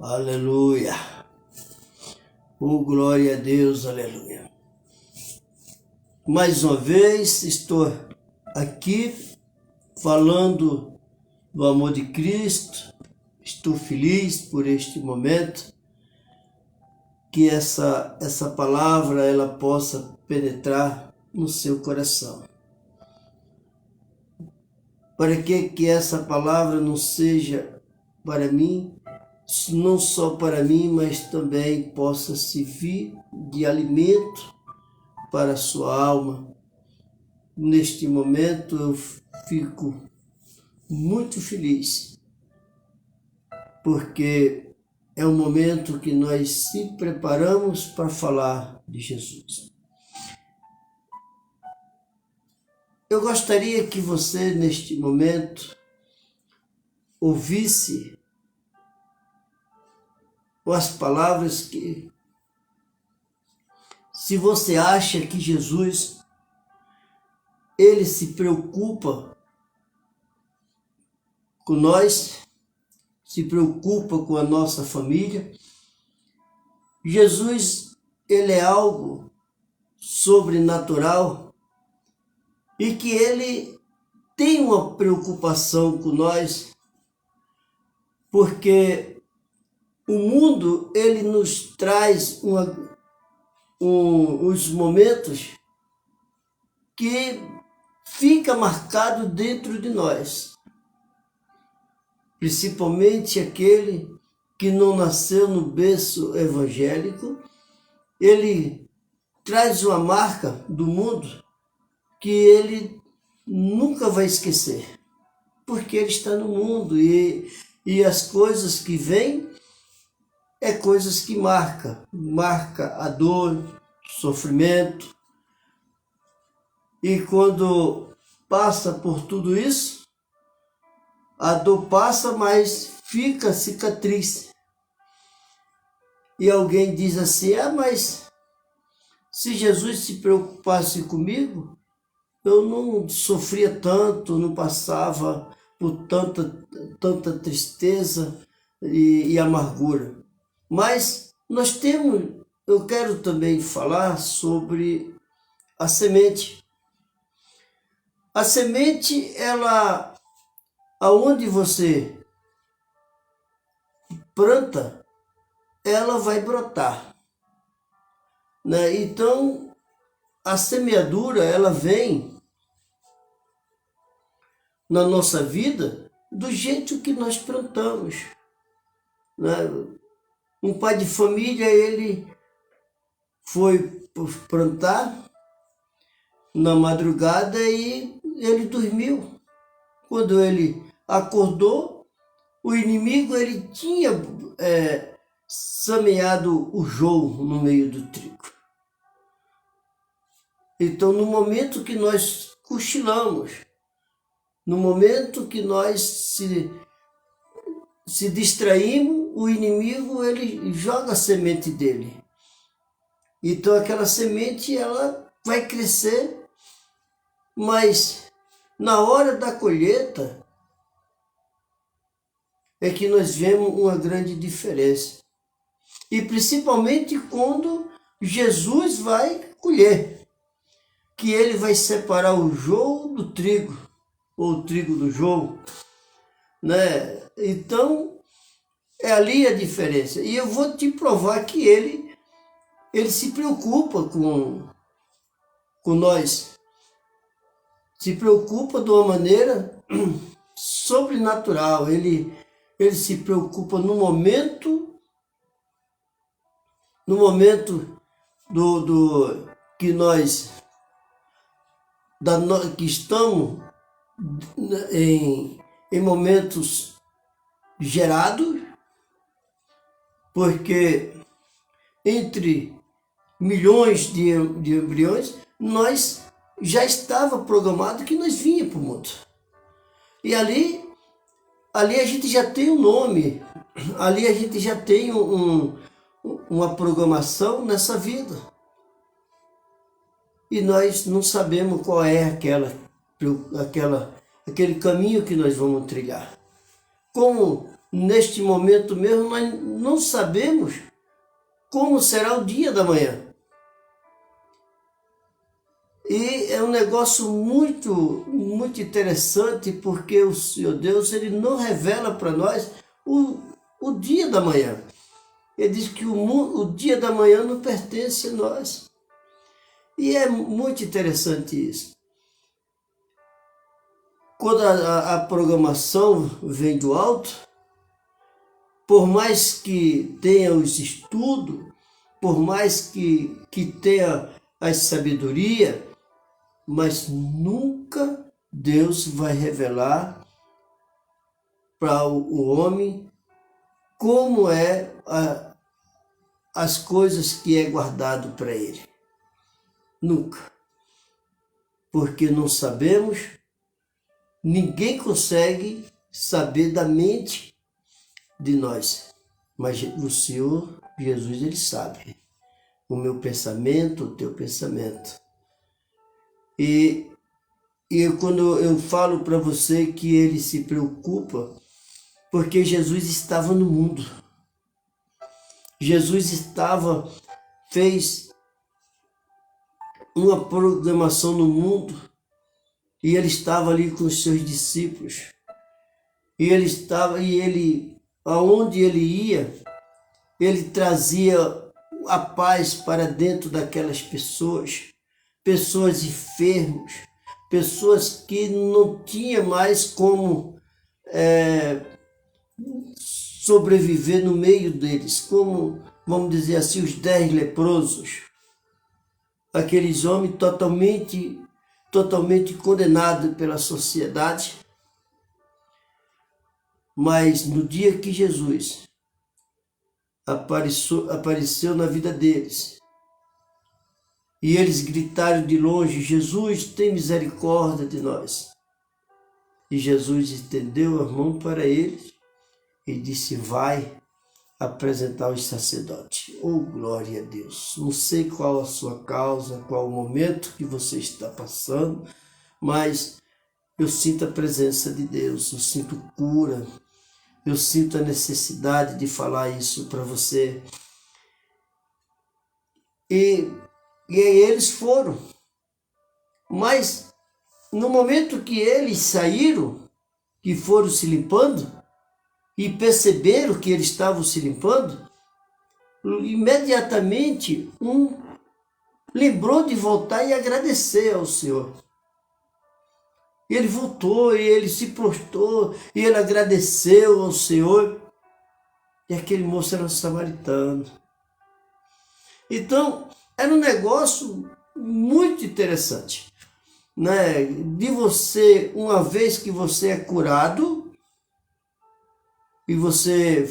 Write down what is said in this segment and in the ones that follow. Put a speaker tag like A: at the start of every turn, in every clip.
A: Aleluia. Oh, glória a Deus, aleluia. Mais uma vez estou aqui falando do amor de Cristo. Estou feliz por este momento, que essa palavra ela possa penetrar no seu coração. Para que essa palavra não seja para mim, não só para mim, mas também possa servir de alimento para a sua alma. Neste momento eu fico muito feliz, porque é um momento que nós se preparamos para falar de Jesus. Eu gostaria que você, neste momento, ouvisse as palavras que, se você acha que Jesus, ele se preocupa com nós, se preocupa com a nossa família, Jesus, ele é algo sobrenatural e que ele tem uma preocupação com nós, porque o mundo, ele nos traz uns momentos que fica marcado dentro de nós. Principalmente aquele que não nasceu no berço evangélico, ele traz uma marca do mundo que ele nunca vai esquecer, porque ele está no mundo e as coisas que vêm é coisas que marca a dor, o sofrimento. E quando passa por tudo isso, a dor passa, mas fica cicatriz. E alguém diz assim, mas se Jesus se preocupasse comigo, eu não sofria tanto, não passava por tanta tristeza e amargura. Mas eu quero também falar sobre a semente. A semente, ela, aonde você planta, ela vai brotar, né? Então, a semeadura, ela vem na nossa vida do jeito que nós plantamos, né? Um pai de família, ele foi plantar na madrugada e ele dormiu. Quando ele acordou, o inimigo, ele tinha semeado o joio no meio do trigo. Então, no momento que nós cochilamos, no momento que nós se distraímos, o inimigo, ele joga a semente dele. Então aquela semente, ela vai crescer, mas na hora da colheita é que nós vemos uma grande diferença. E principalmente quando Jesus vai colher, que ele vai separar o joio do trigo, ou o trigo do joio, né? Então, é ali a diferença. E eu vou te provar que ele se preocupa com nós. Se preocupa de uma maneira sobrenatural. Ele se preocupa no momento do que nós que estamos em momentos gerados, porque entre milhões de embriões, nós já estava programado que nós vinha para o mundo. E ali a gente já tem um nome, ali a gente já tem uma programação nessa vida. E nós não sabemos qual é aquele caminho que nós vamos trilhar. Como neste momento mesmo, nós não sabemos como será o dia da manhã. E é um negócio muito interessante, porque o Senhor Deus, Ele não revela para nós o dia da manhã. Ele diz que o dia da manhã não pertence a nós. E é muito interessante isso. Quando a programação vem do alto, por mais que tenha os estudos, por mais que tenha a sabedoria, mas nunca Deus vai revelar para o homem como é as coisas que é guardado para ele. Nunca. Porque não sabemos, ninguém consegue saber da mente de nós. Mas o Senhor Jesus, Ele sabe o meu pensamento, o teu pensamento. E quando eu falo para você que Ele se preocupa, porque Jesus estava no mundo. Jesus fez uma programação no mundo, e Ele estava ali com os seus discípulos. Aonde Ele ia, Ele trazia a paz para dentro daquelas pessoas enfermas, pessoas que não tinham mais como sobreviver no meio deles, como, vamos dizer assim, os 10 leprosos, aqueles homens totalmente condenados pela sociedade. Mas no dia que Jesus apareceu na vida deles, e eles gritaram de longe: Jesus, tem misericórdia de nós. E Jesus estendeu a mão para eles e disse: vai apresentar os sacerdotes. Oh, glória a Deus! Não sei qual a sua causa, qual o momento que você está passando, mas eu sinto a presença de Deus, eu sinto cura, eu sinto a necessidade de falar isso para você. E eles foram. Mas no momento que eles saíram, que foram se limpando, e perceberam que eles estavam se limpando, imediatamente um lembrou de voltar e agradecer ao Senhor. Ele voltou e ele se prostrou e ele agradeceu ao Senhor. E aquele moço era um samaritano. Então, era um negócio muito interessante, né? De você, uma vez que você é curado, e você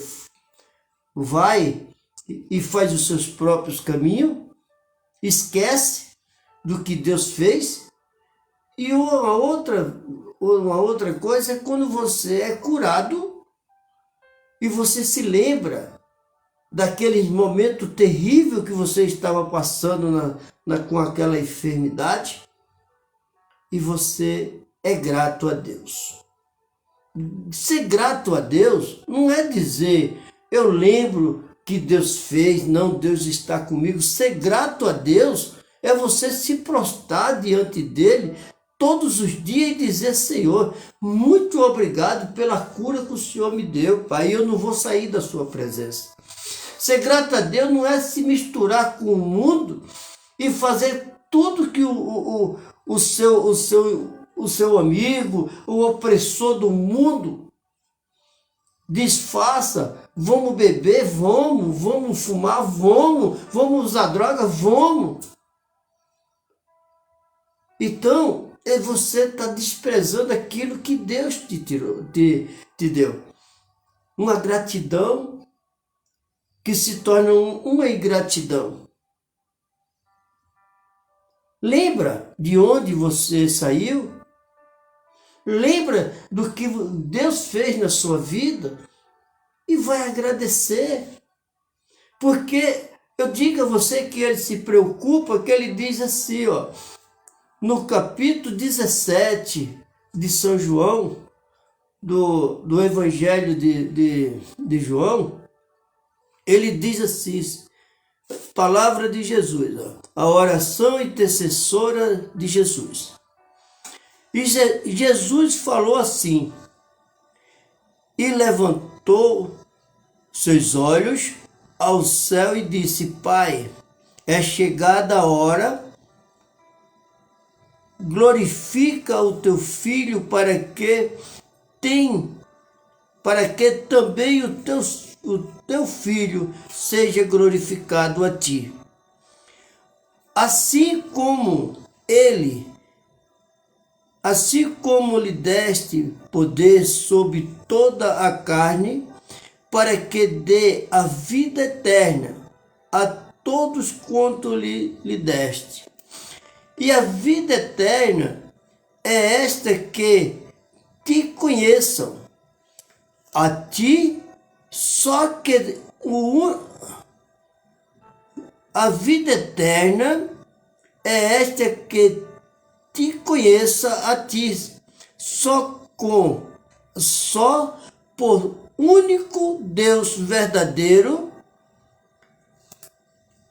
A: vai e faz os seus próprios caminhos, esquece do que Deus fez. E uma outra coisa é quando você é curado e você se lembra daquele momento terrível que você estava passando com aquela enfermidade, e você é grato a Deus. Ser grato a Deus não é dizer eu lembro que Deus fez, não, Deus está comigo. Ser grato a Deus é você se prostrar diante dele todos os dias e dizer: Senhor, muito obrigado pela cura que o Senhor me deu, Pai, eu não vou sair da sua presença. Ser grato a Deus não é se misturar com o mundo e fazer tudo que o seu amigo, o opressor do mundo, disfarça. Vamos beber, vamos fumar, vamos usar droga, vamos. Então, você está desprezando aquilo que Deus te deu. Uma gratidão que se torna uma ingratidão. Lembra de onde você saiu? Lembra do que Deus fez na sua vida e vai agradecer. Porque eu digo a você que ele se preocupa, que ele diz assim, no capítulo 17 de São João, do Evangelho de João, ele diz assim, palavra de Jesus, a oração intercessora de Jesus. E Jesus falou assim, e levantou seus olhos ao céu e disse, Pai, é chegada a hora, glorifica o teu Filho para que também o teu Filho seja glorificado a ti. Assim como lhe deste poder sobre toda a carne, para que dê a vida eterna a todos quanto lhe deste. E a vida eterna é esta, que te conheçam, a ti, só que a vida eterna é esta, que te conheça a ti, só por único Deus verdadeiro,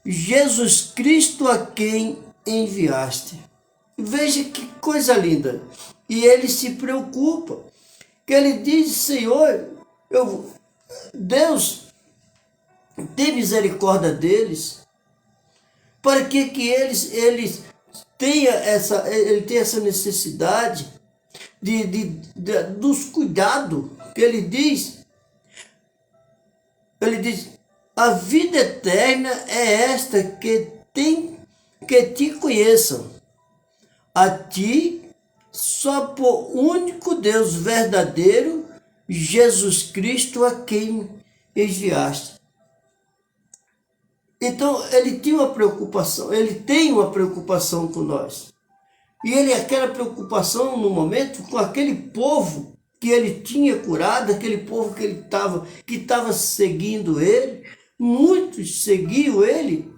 A: Jesus Cristo, a quem enviaste. Veja que coisa linda. E ele se preocupa, que ele diz, Senhor, Deus, tem misericórdia deles, para que eles tenham essa necessidade dos cuidados, que ele diz, a vida eterna é esta, que te conheçam, a ti, só por único Deus verdadeiro, Jesus Cristo, a quem enviaste. Então, ele tem uma preocupação com nós. E aquela preocupação no momento com aquele povo que ele tinha curado, aquele povo que estava seguindo ele. Muitos seguiam ele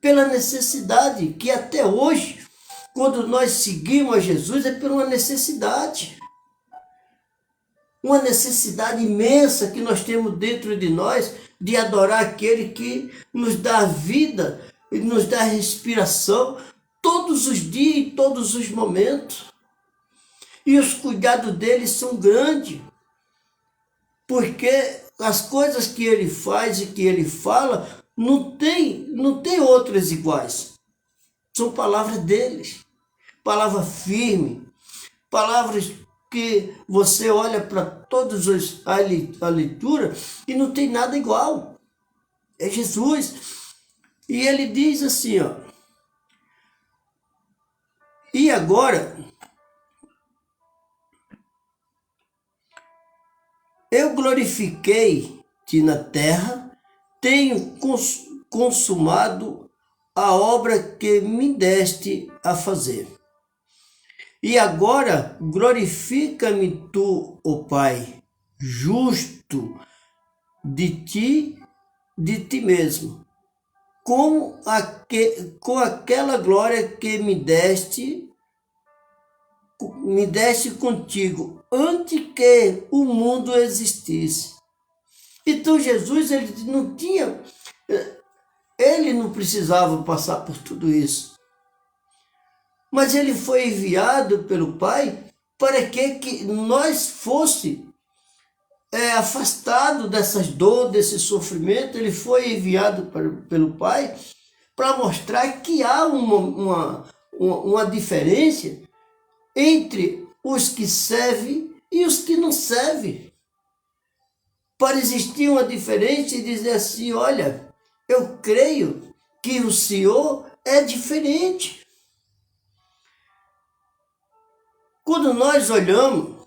A: pela necessidade, que até hoje, quando nós seguimos a Jesus, é por uma necessidade. Uma necessidade imensa que nós temos dentro de nós de adorar aquele que nos dá vida e nos dá respiração todos os dias e todos os momentos. E os cuidados dele são grandes, porque as coisas que ele faz e que ele fala não tem outras iguais. São palavras deles, palavra firme, palavras que você olha para todos a leitura e não tem nada igual. É Jesus. E ele diz assim, e agora eu glorifiquei-te na terra, tenho consumado a obra que me deste a fazer. E agora glorifica-me tu, ó Pai, justo de ti mesmo, com aquela glória que me deste contigo, antes que o mundo existisse. Então Jesus, ele não precisava passar por tudo isso. Mas ele foi enviado pelo Pai para que nós fosse afastado dessas dores, desse sofrimento. Ele foi enviado pelo Pai para mostrar que há uma diferença entre os que servem e os que não servem. Para existir uma diferença e dizer assim, olha, eu creio que o Senhor é diferente. Quando nós olhamos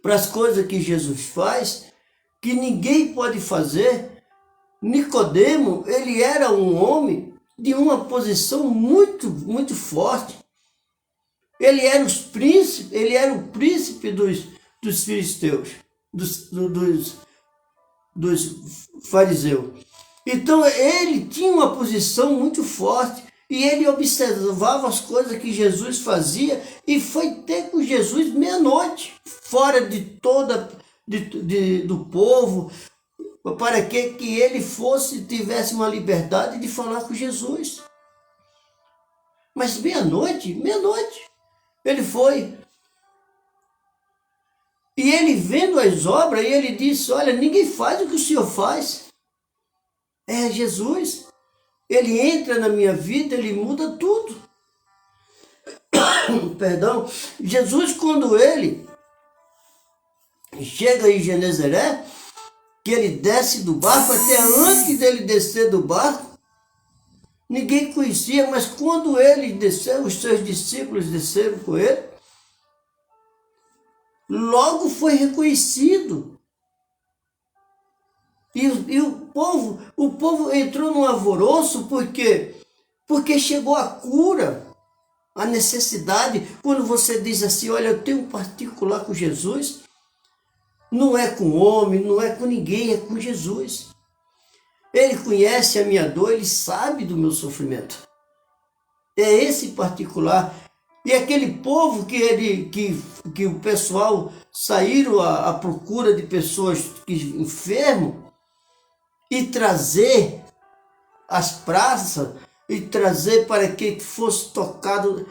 A: para as coisas que Jesus faz, que ninguém pode fazer, Nicodemo, ele era um homem de uma posição muito, muito forte. Ele era o príncipe dos filisteus, dos fariseus. Então ele tinha uma posição muito forte. E ele observava as coisas que Jesus fazia e foi ter com Jesus meia-noite, fora de toda do povo, para que ele tivesse uma liberdade de falar com Jesus. Mas meia-noite, ele foi. E ele vendo as obras, ele disse, olha, ninguém faz o que o Senhor faz. É Jesus. Ele entra na minha vida, ele muda tudo. Perdão. Jesus, quando ele chega em Genezaré, que ele desce do barco, até antes dele descer do barco, ninguém conhecia, mas quando ele desceu, os seus discípulos desceram com ele, logo foi reconhecido. E o povo entrou num alvoroço, porque chegou a cura, a necessidade. Quando você diz assim, olha, eu tenho um particular com Jesus, não é com homem, não é com ninguém, é com Jesus. Ele conhece a minha dor, ele sabe do meu sofrimento. É esse particular. E aquele povo que o pessoal saíram à procura de pessoas enfermas e trazer as praças e trazer para que fosse tocado,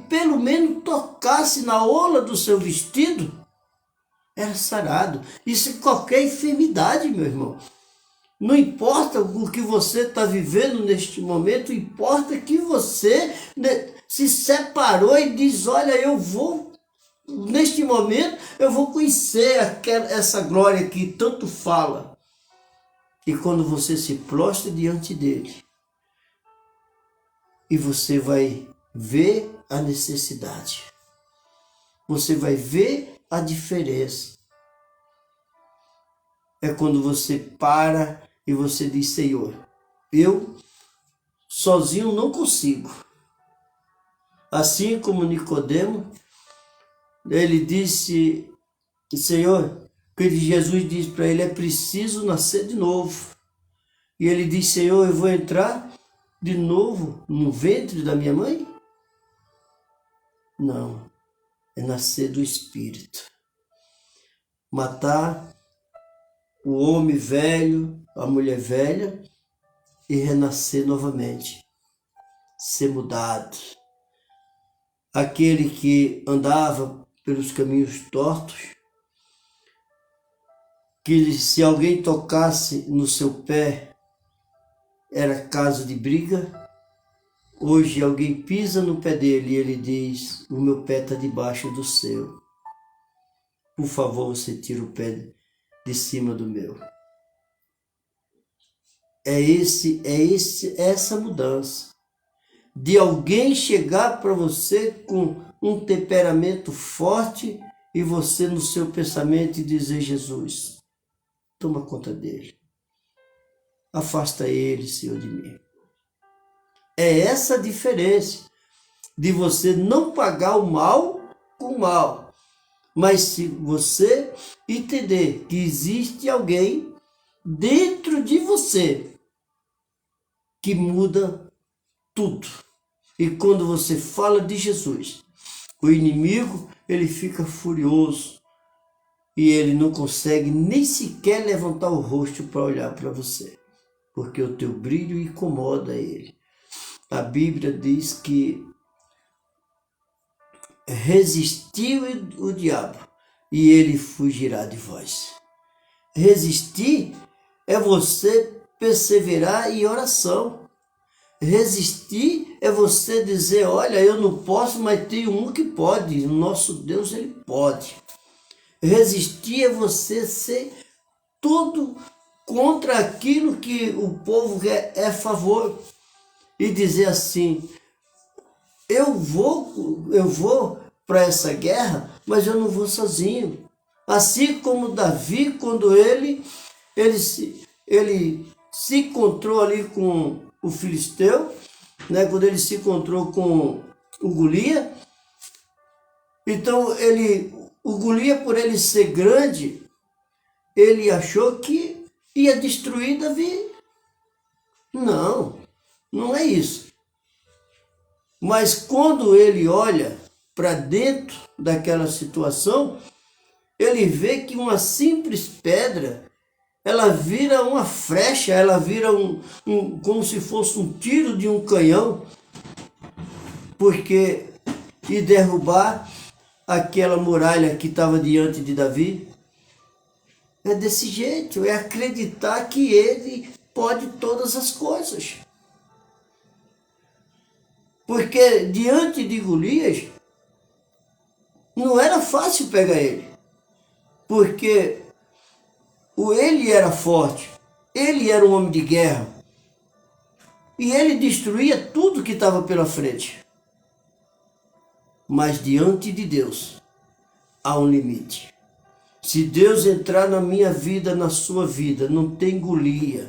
A: pelo menos tocasse na orla do seu vestido, era sarado. Isso é qualquer enfermidade, meu irmão. Não importa o que você está vivendo neste momento, importa que você se separou e diz, olha, neste momento, eu vou conhecer essa glória que tanto fala. E quando você se prostra diante dele, e você vai ver a necessidade, você vai ver a diferença. É quando você para e você diz, Senhor, eu sozinho não consigo. Assim como Nicodemo, ele disse, Senhor, que Jesus disse para ele, é preciso nascer de novo. E ele disse, Senhor, eu vou entrar de novo no ventre da minha mãe? Não, é nascer do Espírito. Matar o homem velho, a mulher velha, e renascer novamente, ser mudado. Aquele que andava pelos caminhos tortos, que se alguém tocasse no seu pé, era caso de briga. Hoje alguém pisa no pé dele e ele diz, o meu pé está debaixo do seu. Por favor, você tira o pé de cima do meu. É essa mudança. De alguém chegar para você com um temperamento forte e você no seu pensamento dizer, Jesus, toma conta dele. Afasta ele, Senhor, de mim. É essa a diferença de você não pagar o mal com o mal. Mas se você entender que existe alguém dentro de você que muda tudo. E quando você fala de Jesus, o inimigo, ele fica furioso e ele não consegue nem sequer levantar o rosto para olhar para você, porque o teu brilho incomoda ele. A Bíblia diz que resistiu o diabo e ele fugirá de vós. Resistir é você perseverar em oração. Resistir é você dizer, olha, eu não posso, mas tem um que pode. O nosso Deus, ele pode. Resistir é você ser tudo contra aquilo que o povo é a favor. E dizer assim, eu vou para essa guerra, mas eu não vou sozinho. Assim como Davi, quando ele se encontrou ali com o filisteu, né? Quando ele se encontrou com o Golias, então o Golias, por ele ser grande, ele achou que ia destruir Davi. Não é isso. Mas quando ele olha para dentro daquela situação, ele vê que uma simples pedra, ela vira uma flecha, ela vira como se fosse um tiro de um canhão, porque e derrubar aquela muralha que estava diante de Davi. É desse jeito, é acreditar que ele pode todas as coisas. Porque diante de Golias, não era fácil pegar ele. Porque ele era forte, ele era um homem de guerra. E ele destruía tudo que estava pela frente. Mas diante de Deus, há um limite. Se Deus entrar na minha vida, na sua vida, não tem Golias,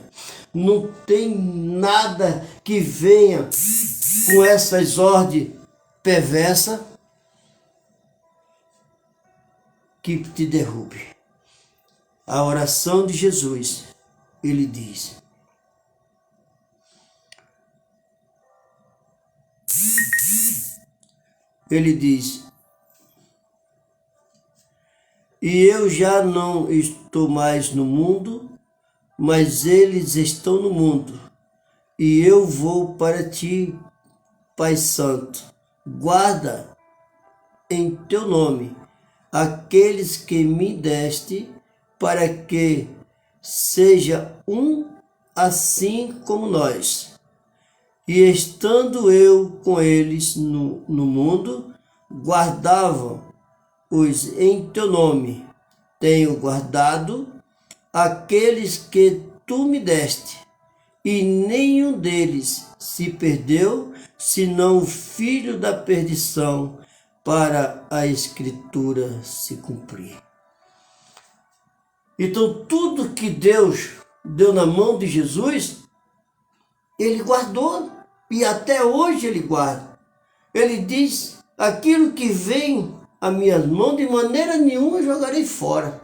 A: não tem nada que venha com essas ordens perversas que te derrube. A oração de Jesus, ele diz: e eu já não estou mais no mundo, mas eles estão no mundo, e eu vou para ti, Pai Santo. Guarda em teu nome aqueles que me deste, para que seja um assim como nós. E estando eu com eles no mundo, guardava-os em teu nome. Tenho guardado aqueles que tu me deste, e nenhum deles se perdeu, senão o filho da perdição, para a Escritura se cumprir. Então, tudo que Deus deu na mão de Jesus, ele guardou, e até hoje ele guarda. Ele diz: aquilo que vem à minha mão, de maneira nenhuma jogarei fora.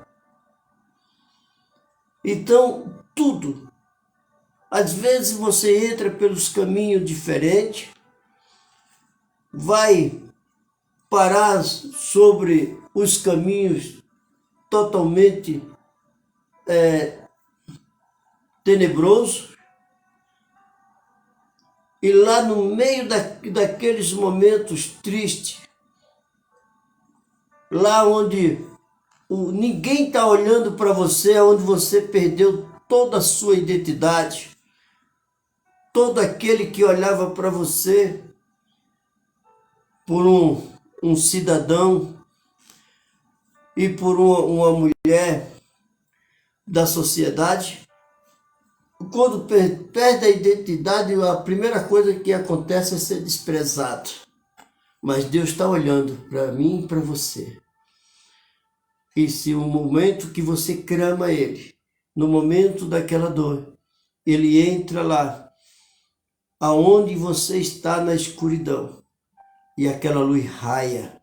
A: Então, tudo. Às vezes você entra pelos caminhos diferentes, vai parar sobre os caminhos totalmente tenebrosos, e lá no meio daqueles momentos tristes, lá onde ninguém está olhando para você, onde você perdeu toda a sua identidade, todo aquele que olhava para você por um cidadão e por uma mulher da sociedade, quando perde a identidade, a primeira coisa que acontece é ser desprezado. Mas Deus está olhando para mim e para você. E se o momento que você clama a Ele, no momento daquela dor, Ele entra lá, aonde você está na escuridão, e aquela luz raia,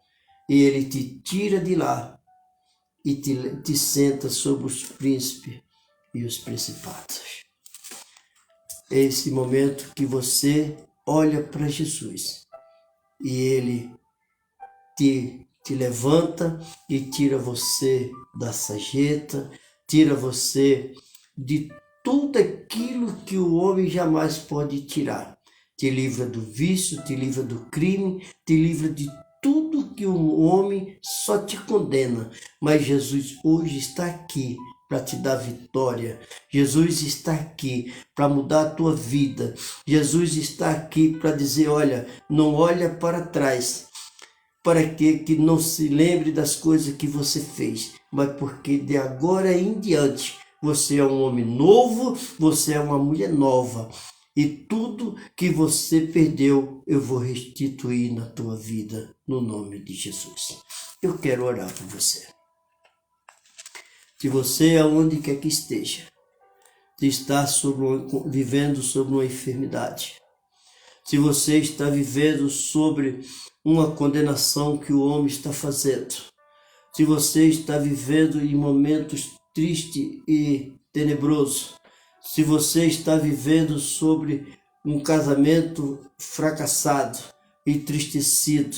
A: e Ele te tira de lá, e te senta sobre os príncipes e os principados. É esse momento que você olha para Jesus e Ele te levanta e tira você da sarjeta, tira você de tudo aquilo que o homem jamais pode tirar. Te livra do vício, te livra do crime, te livra de tudo que o homem só te condena. Mas Jesus hoje está aqui para te dar vitória. Jesus está aqui para mudar a tua vida. Jesus está aqui para dizer: olha, não olha para trás, para que não se lembre das coisas que você fez, mas porque de agora em diante você é um homem novo, você é uma mulher nova. E tudo que você perdeu, eu vou restituir na tua vida, no nome de Jesus. Eu quero orar por você. Se você, aonde quer que esteja, está vivendo sobre uma enfermidade, se você está vivendo sobre uma condenação que o homem está fazendo, se você está vivendo em momentos tristes e tenebrosos, se você está vivendo sobre um casamento fracassado entristecido,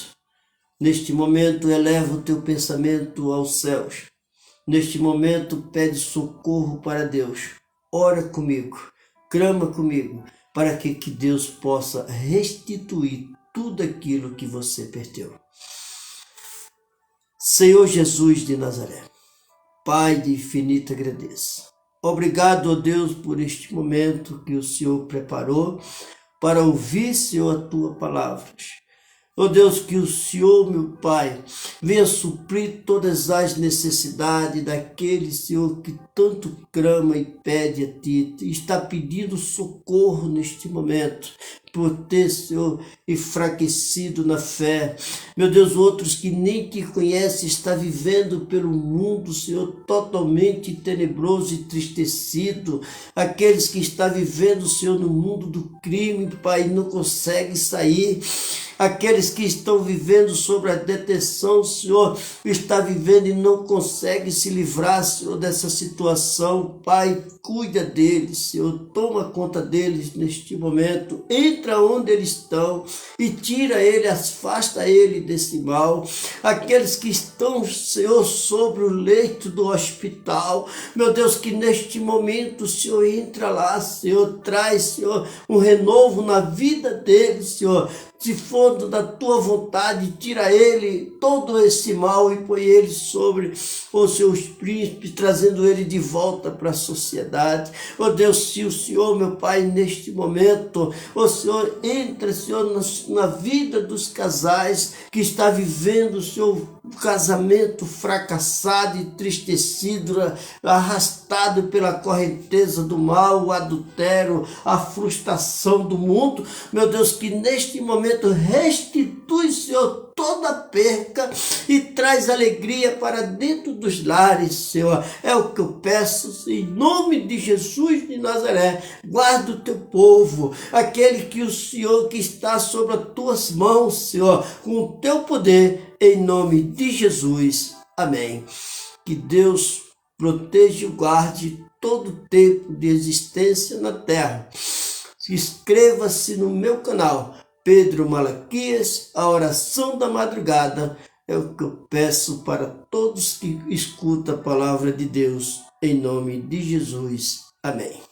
A: neste momento eleva o teu pensamento aos céus. Neste momento pede socorro para Deus. Ora comigo, clama comigo, para que Deus possa restituir tudo aquilo que você perdeu. Senhor Jesus de Nazaré, Pai de infinita grandeza, obrigado, ó Deus, por este momento que o Senhor preparou para ouvir, Senhor, a tua palavra. Ó Deus, que o Senhor, meu Pai, venha suprir todas as necessidades daquele, Senhor, que tanto clama e pede a Ti, está pedindo socorro neste momento, por ter, Senhor, enfraquecido na fé. Meu Deus, outros que nem Te conhecem, está vivendo pelo mundo, Senhor, totalmente tenebroso e entristecido. Aqueles que estão vivendo, Senhor, no mundo do crime, Pai, não conseguem sair. Aqueles que estão vivendo sobre a detenção, Senhor, está vivendo e não consegue se livrar, Senhor, dessa situação. Pai, cuida deles, Senhor, toma conta deles neste momento. Entra onde eles estão e tira ele, afasta ele desse mal. Aqueles que estão, Senhor, sobre o leito do hospital, meu Deus, que neste momento, Senhor, entra lá, Senhor, traz, Senhor, um renovo na vida deles, Senhor. Se for da tua vontade, tira ele todo esse mal e põe ele sobre os seus príncipes, trazendo ele de volta para a sociedade. Ó Deus, se o Senhor, meu Pai, neste momento, o Senhor entra, Senhor, na vida dos casais que está vivendo o seu casamento fracassado, entristecido, arrastado pela correnteza do mal, o adultério, a frustração do mundo. Meu Deus, que neste momento restitui, Senhor, toda a perca e traz alegria para dentro dos lares, Senhor. É o que eu peço, em nome de Jesus de Nazaré. Guarda o teu povo, aquele que o Senhor que está sobre as tuas mãos, Senhor, com o teu poder, em nome de Jesus. Amém. Que Deus proteja e guarde todo o tempo de existência na terra. Inscreva-se no meu canal, Pedro Malaquias, a oração da madrugada. É o que eu peço para todos que escutam a palavra de Deus, em nome de Jesus. Amém.